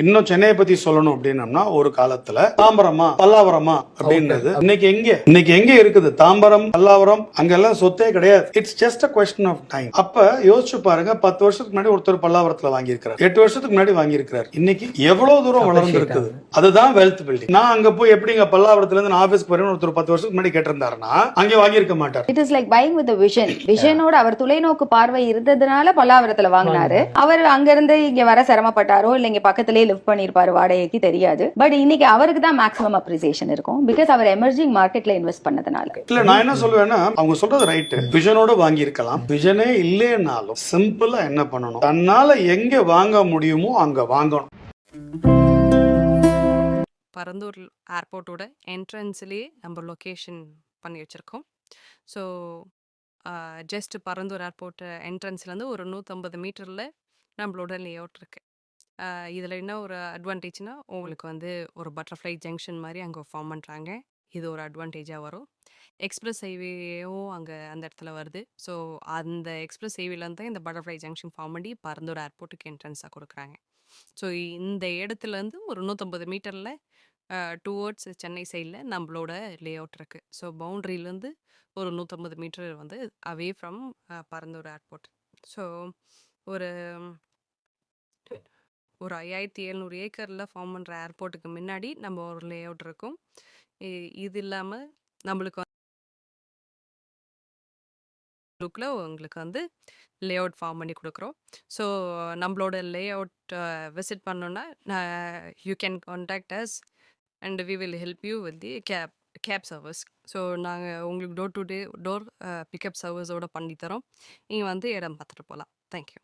இன்னும் சென்னையை பத்தி சொல்லணும் அப்படின்னம்னா ஒரு காலத்துல தாம்பரமா பல்லாவரமா அப்படின்றது இன்னைக்கு எங்க இருக்குது? தாம்பரம் பல்லாவரம் அங்கெல்லாம் சொத்தே கிடையாது. It's just a question of time. அப்ப யோசிச்சு பாருங்க, 10 வருஷத்துக்கு முன்னாடி ஒருத்தர் பல்லாவரத்துல வாங்கியிருக்கிறார், 8 வருஷத்துக்கு முன்னாடி வாங்கியிருக்கிறார். இன்னைக்கு எவ்வளவு தூரம் வளர்ந்து இருக்குது. அதுதான் வெல்த் பில்டிங். நான் அங்க போய் எப்படிங்க பல்லாவரத்துல இருந்து நான் ஆபீஸ்க்கு போறேன்னு ஒருத்தர் 10 வருஷத்துக்கு முன்னாடி கேட்டிருந்தாருன்னா அங்கே வாங்கியிருக்க மாட்டார். It is like buying with vision. விஷனோட அவர் தொலைநோக்கு பார்வை இருந்ததுனால பல்லாவரத்துல வாங்கினாரு. அவர் அங்க இருந்து இங்க வர சிரமப்பட்டாரோ இல்ல இங்க பக்கத்திலேயே லிவ் பண்ணிருப்பாரு வாடகைக்கு தெரியாது. பட் இன்னைக்கு அவருக்கு தான் மேக்ஸிமம் அப்ரிசியேஷன் இருக்கும். பிகாஸ் அவர் எமர்ஜிங் மார்க்கெட்ல இன்வெஸ்ட் பண்ணதுனால. இல்ல நான் என்ன சொல்லுவேன்னா, அவங்க சொல்றது ரைட். விஷனோட வாங்கி இருக்கலாம். விஷனே இல்லைனாலும் சிம்பிளா என்ன பண்ணணும், தன்னால எங்க வாங்க முடியுமோ அங்க வாங்கணும். பரந்தூர் ஏர்போர்ட்டோட என்ட்ரன்ஸ்லேயே நம்ம லொக்கேஷன் பண்ணி வச்சுருக்கோம். ஸோ ஜஸ்ட் பரந்தூர் ஏர்போர்ட் என்ட்ரன்ஸ்லேருந்து ஒரு 150 மீட்டரில் நம்மளோட லே அவுட் இருக்குது. இதில் என்ன ஒரு அட்வான்டேஜ்னால், உங்களுக்கு வந்து ஒரு பட்டர்ஃப்ளை ஜங்ஷன் மாதிரி அங்கே ஃபார்ம் பண்ணுறாங்க. இது ஒரு அட்வான்டேஜாக வரும். எக்ஸ்பிரஸ் ஹைவேயும் அங்கே அந்த இடத்துல வருது. ஸோ அந்த எக்ஸ்பிரஸ் ஹைவேலேருந்து தான் இந்த பட்டர்ஃப்ளை ஜங்ஷன் ஃபார்ம் பண்ணி பரந்தூர் ஏர்போர்ட்டுக்கு என்ட்ரன்ஸாக கொடுக்குறாங்க. ஸோ இந்த இடத்துலேருந்து ஒரு 150 மீட்டரில் டுவோர்ட்ஸ் சென்னை சைடில் நம்மளோட லே அவுட் இருக்குது. ஸோ பவுண்ட்ரியிலேருந்து ஒரு 150 மீட்டர் வந்து away from Parandur airport. So ஒரு ஒரு 5700 ஏக்கரில் ஃபார்ம் பண்ணுற ஏர்போர்ட்டுக்கு முன்னாடி நம்ம ஒரு லே அவுட் இருக்கும். இது இல்லாமல் நம்மளுக்கு லுக்கில் உங்களுக்கு வந்து லே அவுட் ஃபார்ம் பண்ணி கொடுக்குறோம். ஸோ நம்மளோட லே அவுட் விசிட் பண்ணோன்னா you can contact us and we will help you with the cab service. So நாங்கள் உங்களுக்கு டோர் டு டோர் பிக்கப் சர்வீஸோடு பண்ணித்தரோம். நீங்கள் வந்து இடம் பார்த்துட்டு போகலாம். தேங்க்யூ.